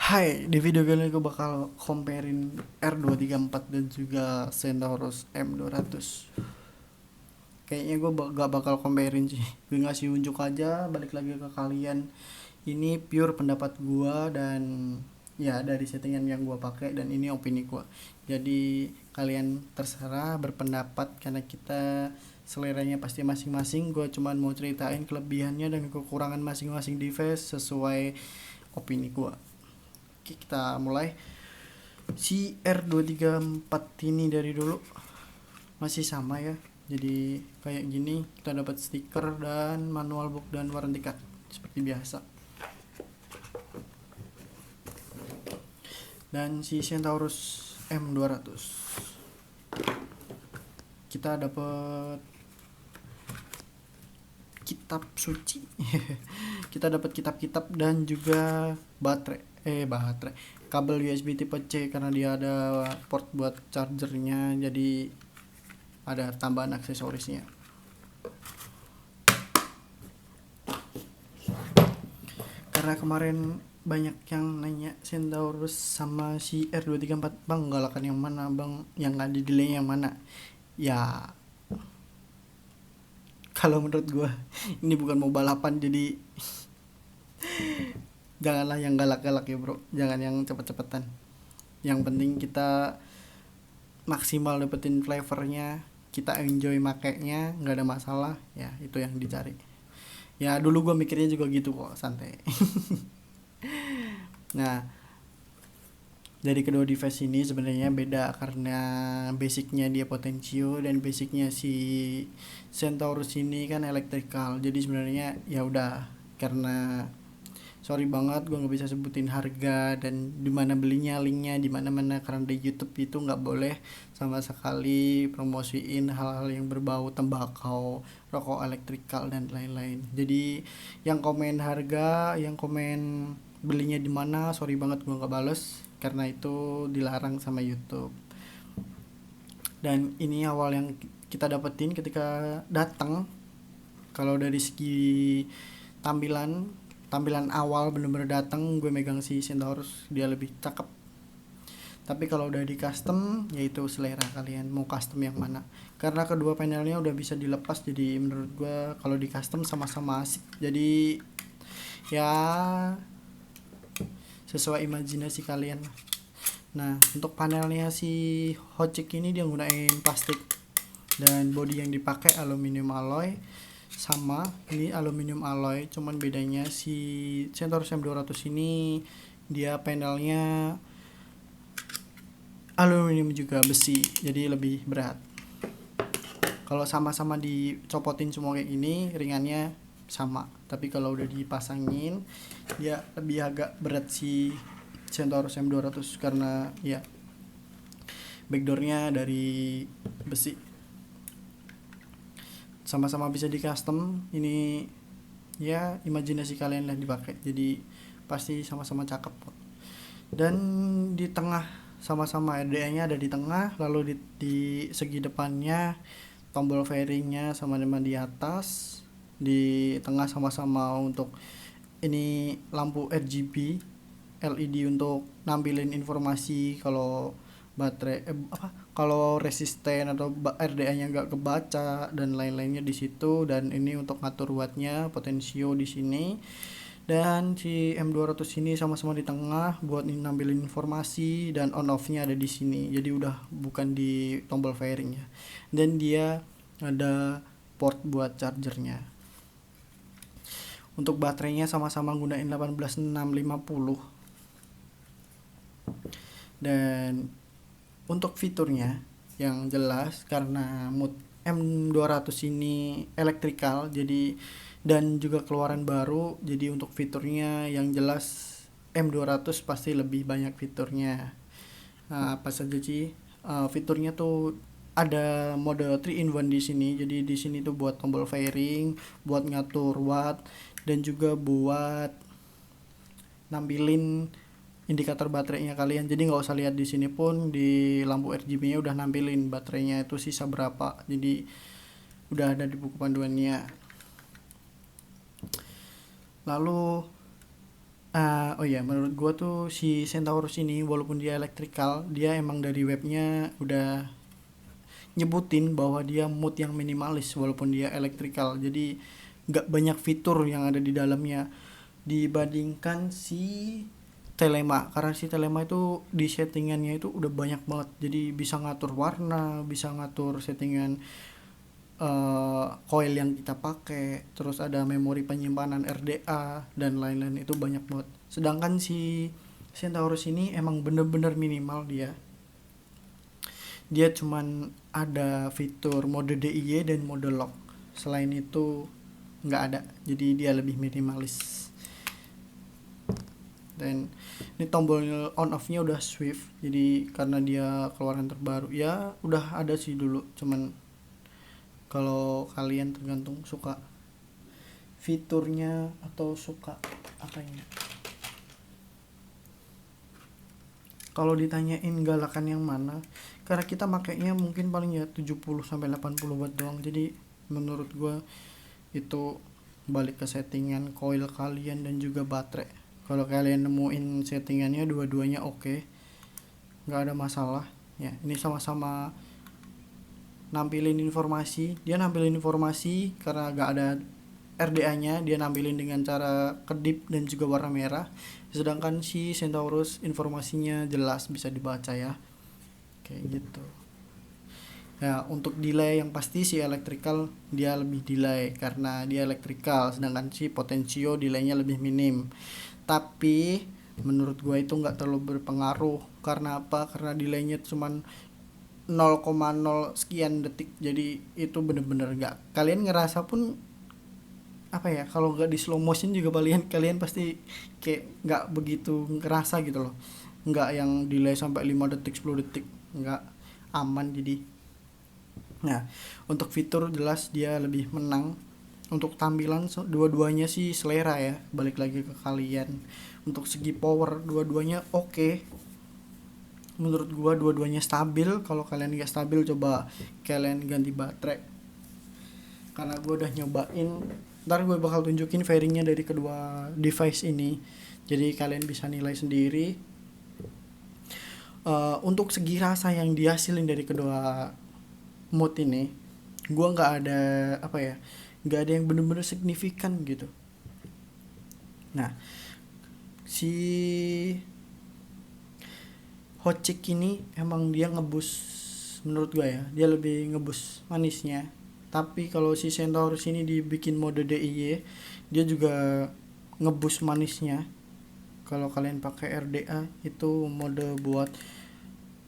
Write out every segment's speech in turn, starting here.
Hai, di video kali ini gue bakal comparein R234 dan juga Centaurus M200. Kayaknya gue gak bakal comparein sih. Gue ngasih unjuk aja, balik lagi ke kalian. Ini pure pendapat gue dan ya dari settingan yang gue pakai, dan ini opini gue. Jadi kalian terserah berpendapat karena kita seleranya pasti masing-masing. Gue cuman mau ceritain kelebihannya dan kekurangan masing-masing device sesuai opini gue. Oke, kita mulai. Si R234 ini dari dulu masih sama ya. Jadi kayak gini, kita dapat stiker dan manual book dan warranty card seperti biasa. Dan si Centaurus M200 kita dapat kitab suci. Kita dapat kitab-kitab dan juga baterai kabel USB tipe C karena dia ada port buat chargernya, jadi ada tambahan aksesorisnya. Karena kemarin banyak yang nanya Centaurus sama si R234, bang galakan yang mana bang, yang nggak di delay yang mana. Ya kalau menurut gue ini bukan mau balapan, jadi janganlah yang galak-galak ya bro, jangan yang cepet-cepetan. Yang penting kita maksimal dapetin flavornya, kita enjoy makainya, nggak ada masalah ya, itu yang dicari. Ya dulu gue mikirnya juga gitu kok, santai. Nah, dari kedua device ini sebenarnya beda karena basicnya dia potensio dan basicnya si Centaurus ini kan elektrikal. Jadi sebenarnya ya udah, karena sorry banget gue nggak bisa sebutin harga dan di mana belinya, linknya di mana-mana, karena di YouTube itu nggak boleh sama sekali promosiin hal-hal yang berbau tembakau, rokok elektrikal dan lain-lain. Jadi yang komen harga, yang komen belinya di mana, sorry banget gue nggak bales karena itu dilarang sama YouTube. Dan ini awal yang kita dapetin ketika datang. Kalau dari segi tampilan awal bener-bener datang, gue megang si Centaurus dia lebih cakep. Tapi kalau udah di custom, yaitu selera kalian mau custom yang mana. Karena kedua panelnya udah bisa dilepas, jadi menurut gue kalau di custom sama-sama asik. Jadi ya sesuai imajinasi kalian. Nah, untuk panelnya si Hotchick ini dia gunain plastik dan body yang dipakai aluminium alloy. Sama ini aluminium alloy, cuman bedanya si Centaurus M200 ini dia panelnya aluminium juga besi, jadi lebih berat. Kalau sama-sama dicopotin semua kayak gini, ringannya sama, tapi kalau udah dipasangin dia lebih agak berat si Centaurus M200 karena ya backdoornya dari besi. Sama-sama bisa di custom, ini ya imajinasi kalian lah dipakai, jadi pasti sama-sama cakep. Dan di tengah sama-sama RDA nya ada di tengah, lalu di segi depannya tombol fairingnya sama-sama di atas, di tengah sama-sama untuk ini lampu RGB LED untuk nampilin informasi kalau baterai kalau resisten atau RDA-nya nggak kebaca dan lain-lainnya di situ. Dan ini untuk ngatur wattnya, potensio di sini. Dan si M200 ini sama-sama di tengah buat nampilin informasi, dan on off-nya ada di sini. Jadi udah bukan di tombol fairing ya. Dan dia ada port buat chargernya. Untuk baterainya sama-sama gunain 18650. Dan untuk fiturnya yang jelas, karena mood M200 ini elektrikal jadi dan juga keluaran baru, jadi untuk fiturnya yang jelas M200 pasti lebih banyak fiturnya. Nah, apa saja sih fiturnya tuh, ada mode 3 in 1 di sini. Jadi di sini tuh buat tombol fairing, buat ngatur watt, dan juga buat nampilin indikator baterainya kalian. Jadi nggak usah lihat di sini pun, di lampu RGB-nya udah nampilin baterainya itu sisa berapa. Jadi udah ada di buku panduannya. Lalu Oh iya, menurut gua tuh si Centaurus ini walaupun dia elektrikal, dia emang dari webnya udah nyebutin bahwa dia mood yang minimalis walaupun dia elektrikal. Jadi nggak banyak fitur yang ada di dalamnya dibandingkan si Telema, karena si Telema itu di settingannya itu udah banyak banget, jadi bisa ngatur warna, bisa ngatur settingan coil yang kita pakai, terus ada memori penyimpanan RDA dan lain-lain, itu banyak banget. Sedangkan si Centaurus ini emang bener-bener minimal dia. Dia cuman ada fitur mode DIY dan mode lock. Selain itu nggak ada. Jadi dia lebih minimalis. Dan ini tombol on off-nya udah Swift. Jadi karena dia keluaran terbaru, ya udah ada sih dulu. Cuman kalau kalian tergantung suka fiturnya atau suka apanya. Kalau ditanyain galakan yang mana, karena kita makainya mungkin paling ya 70 sampai 80 watt doang. Jadi menurut gua itu balik ke settingan coil kalian dan juga baterai. Kalau kalian nemuin settingannya dua-duanya oke, nggak ada masalah. Ya, ini sama-sama nampilin informasi. Dia nampilin informasi karena nggak ada RDA-nya, dia nampilin dengan cara kedip dan juga warna merah. Sedangkan si Centaurus informasinya jelas bisa dibaca ya. Kayak gitu. Ya, untuk delay yang pasti si electrical dia lebih delay karena dia electrical, sedangkan si potensio delaynya lebih minim. Tapi menurut gua itu nggak terlalu berpengaruh. Karena apa? Karena delaynya cuman 0,0 sekian detik. Jadi itu bener-bener nggak. Kalian ngerasa pun apa ya? Kalau nggak di slow motion juga kalian pasti kayak nggak begitu ngerasa gitu loh. Nggak yang delay sampai 5 detik 10 detik. Nggak aman jadi. Nah, untuk fitur jelas dia lebih menang. Untuk tampilan dua-duanya sih selera ya, balik lagi ke kalian. Untuk segi power dua-duanya oke. Menurut gua dua-duanya stabil. Kalau kalian nggak stabil coba kalian ganti baterai. Karena gua udah nyobain. Ntar gue bakal tunjukin fairingnya dari kedua device ini. Jadi kalian bisa nilai sendiri. Untuk segi rasa yang dihasilin dari kedua mode ini, gua nggak ada apa ya, nggak ada yang bener-bener signifikan gitu. Nah, si Hotchick ini emang dia ngebus, menurut gue ya, dia lebih ngebus manisnya. Tapi kalau si Centaurus ini dibikin mode DIY, dia juga ngebus manisnya. Kalau kalian pakai RDA itu mode buat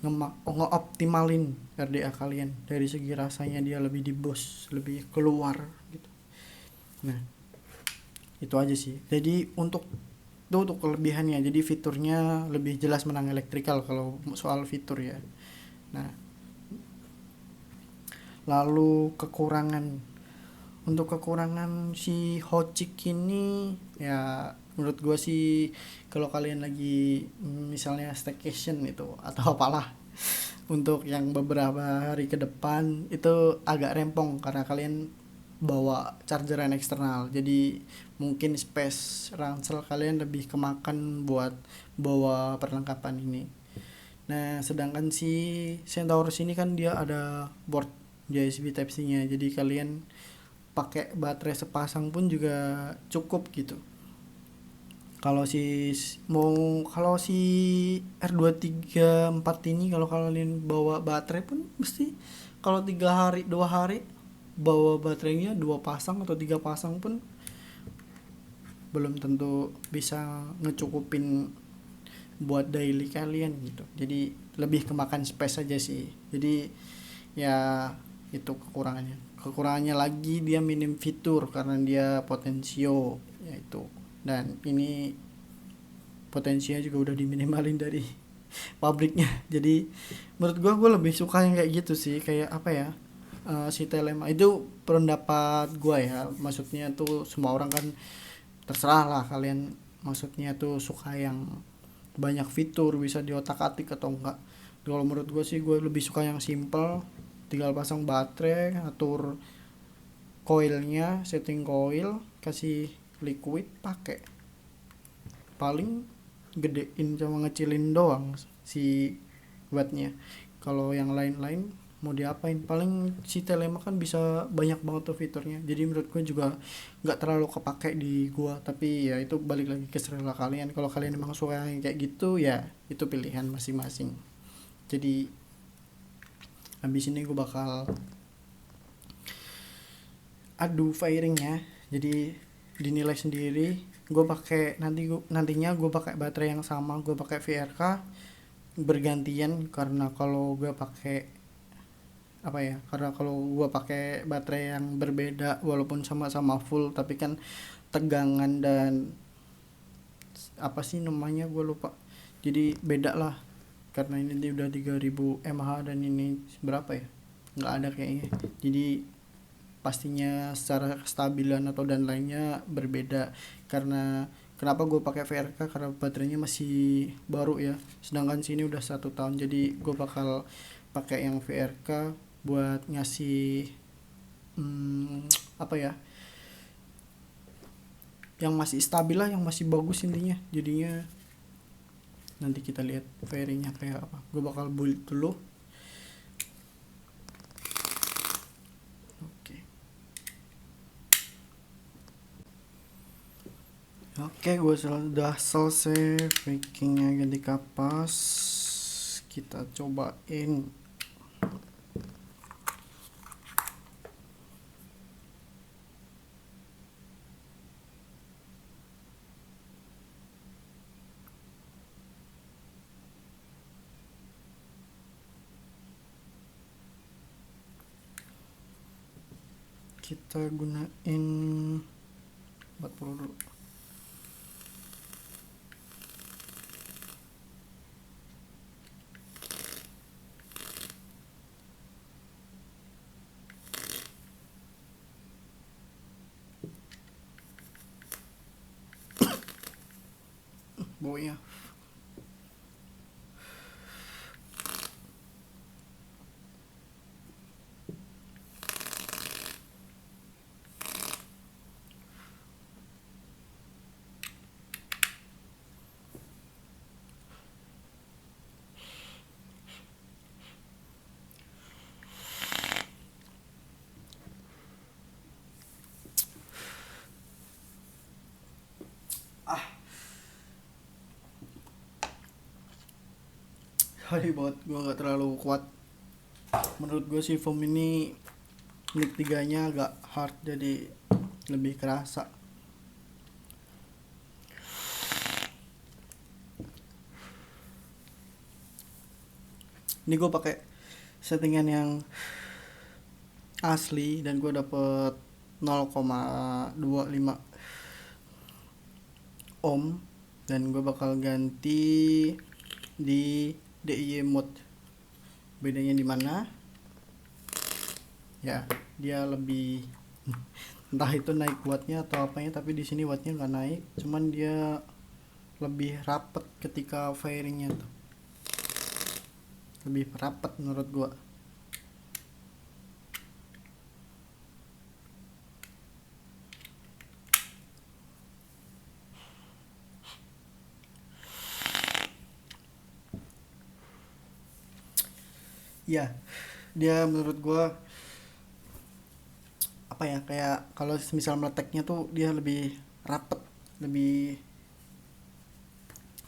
ngeoptimalin RDA kalian, dari segi rasanya dia lebih di boost, lebih keluar gitu. Nah, itu aja sih. Jadi untuk kelebihannya, jadi fiturnya lebih jelas menang elektrikal kalau soal fitur ya. Nah, lalu kekurangan, untuk kekurangan si Hotchick ini ya menurut gue sih, kalau kalian lagi misalnya staycation itu atau apalah, untuk yang beberapa hari ke depan itu agak rempong karena kalian bawa chargeran eksternal, jadi mungkin space ransel kalian lebih kemakan buat bawa perlengkapan ini. Nah, sedangkan si Centaurus ini kan dia ada board USB Type C nya, jadi kalian pakai baterai sepasang pun juga cukup gitu. Kalau si kalau si R234 ini, kalau kalian bawa baterai pun mesti, kalau 3 hari 2 hari bawa baterainya 2 pasang atau 3 pasang pun belum tentu bisa ngecukupin buat daily kalian gitu. Jadi lebih kemakan space aja sih. Jadi ya itu kekurangannya lagi, dia minim fitur karena dia potensio yaitu. Dan ini potensinya juga udah diminimalin dari pabriknya. Jadi menurut gue lebih suka yang kayak gitu sih, kayak apa ya, si Telema itu pendapat gue ya. Maksudnya tuh semua orang kan terserah lah kalian, maksudnya tuh suka yang banyak fitur, bisa diotak-atik atau enggak. Kalau menurut gue sih, gue lebih suka yang simple, tinggal pasang baterai, atur coilnya, setting coil, kasih liquid, pakai. paling gedein sama ngecilin doang si wattnya. Kalau yang lain-lain mau diapain, paling si Telema kan bisa banyak banget tuh fiturnya, jadi menurut gue juga nggak terlalu kepake di gua. Tapi ya itu balik lagi ke selera kalian, kalau kalian emang suka yang kayak gitu ya itu pilihan masing-masing. Jadi habis ini gue bakal adu firingnya, jadi dinilai sendiri. Gue pakai nantinya gue pakai baterai yang sama, gue pakai VRK bergantian. Karena kalau gue pakai karena kalau gue pakai baterai yang berbeda walaupun sama-sama full, tapi kan tegangan dan apa sih namanya gue lupa, jadi beda lah. Karena ini udah 3000 mAh dan ini berapa ya, nggak ada kayaknya. Jadi pastinya secara kestabilan atau dan lainnya berbeda. Karena kenapa gue pakai VRK, karena baterainya masih baru ya, sedangkan sini udah 1 tahun. Jadi gue bakal pakai yang VRK buat ngasih apa ya, yang masih stabil lah, yang masih bagus intinya. Jadinya nanti kita lihat fairingnya kayak apa. Gue bakal build dulu. Oke, gue sudah selesai fakingnya, ganti kapas. Kita cobain. Kita gunain 40 dulu. Baunya sorry banget, gue gak terlalu kuat. Menurut gue si foam ini mic 3 nya agak hard, jadi lebih kerasa. Ini gue pakai settingan yang asli dan gue dapet 0,25 ohm, dan gue bakal ganti di DIY mode. Bedanya di mana? Ya, dia lebih entah itu naik wattnya atau apanya, tapi di sini wattnya nggak naik, cuman dia lebih rapet ketika firingnya tuh, lebih rapet menurut gua. Ya, dia menurut gua apa ya, kayak kalau misal meleteknya tuh dia lebih rapet, lebih,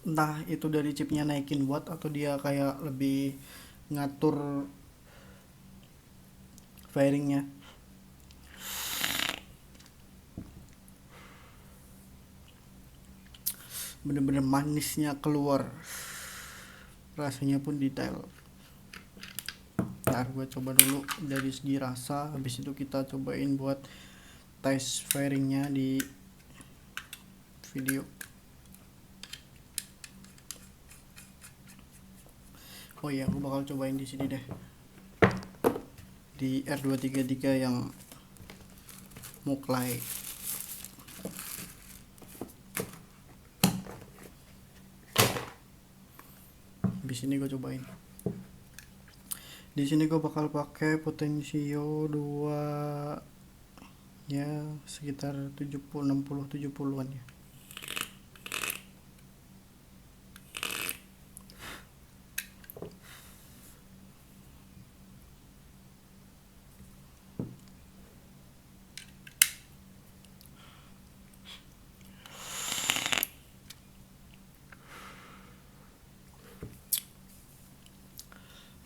entah itu dari chipnya naikin watt atau dia kayak lebih ngatur firingnya. Bener-bener manisnya keluar, rasanya pun detail. Ntar gue coba dulu dari segi rasa, habis itu kita cobain buat tes firingnya di video. Oh iya, gue bakal cobain di sini deh, di R233 yang Muklai. Di sini gue cobain. Di sini gue bakal pakai Potensio 2 ya, sekitar 70 60 70-an ya.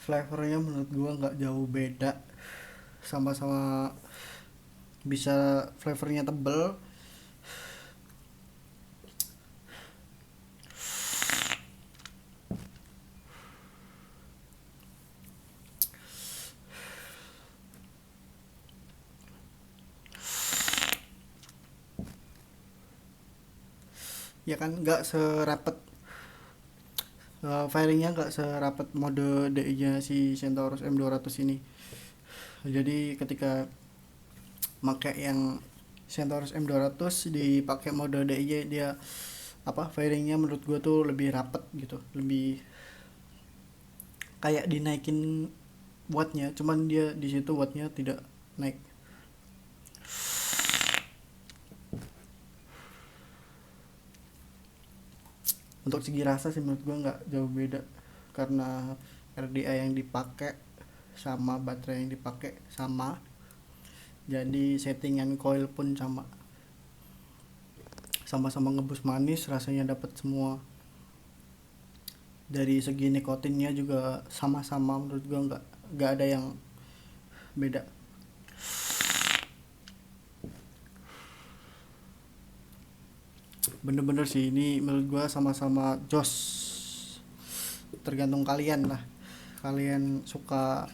flavornya menurut gua nggak jauh beda, sama-sama bisa flavornya tebel. Ya kan nggak serapet, firingnya nggak serapet mode DI nya si Centaurus M200 ini. Jadi ketika pakai yang Centaurus M200 dipakai mode DI dia apa, firingnya menurut gua tuh lebih rapet gitu, lebih kayak dinaikin wattnya, cuman dia di situ wattnya tidak naik. Untuk segi rasa sih menurut gua nggak jauh beda, karena RDA yang dipakai sama baterai yang dipakai sama, jadi settingan coil pun sama-sama ngebus manis, rasanya dapat semua. Dari segi nikotinnya juga sama-sama, menurut gua nggak ada yang beda. Bener-bener sih ini menurut gua sama-sama jos, tergantung kalian lah, kalian suka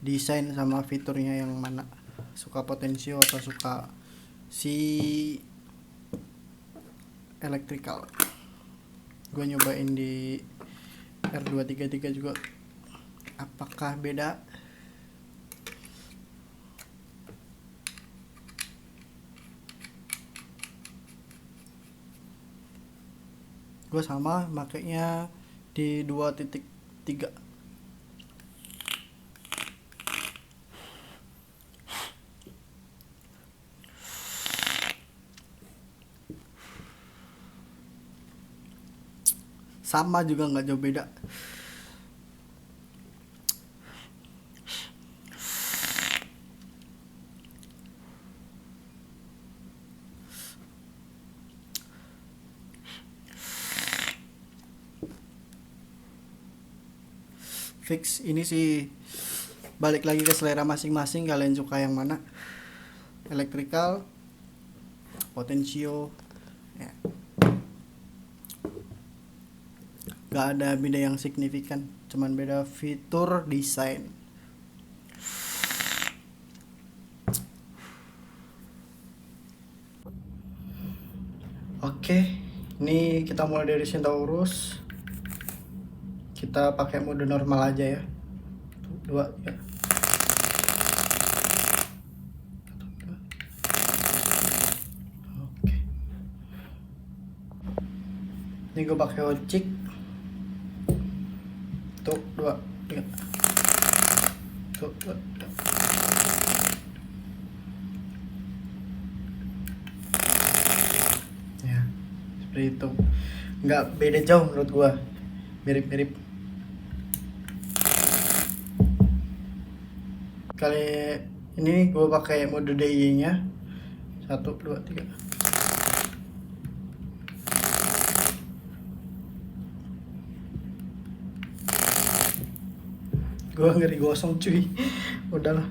desain sama fiturnya yang mana, suka potensio atau suka si electrical. Gue nyobain di R233 juga, apakah beda? Gue sama makainya di 2.3. Sama juga nggak jauh beda. Fix ini sih balik lagi ke selera masing-masing, kalian suka yang mana, electrical, potensio ya. Gak ada beda yang signifikan, cuman beda fitur desain. Oke, ini kita mulai dari Centaurus. Kita pakai mode normal aja ya. 2 ya. Oke. Ini gue pakai ojek. Tuh 2 3. Tuh 2 3. Ya, seperti itu. Nggak beda jauh menurut gua. Mirip-mirip. Kali ini gue pakai mode DI nya 1 2 3. Gue ngeri gosong cuy. Udahlah.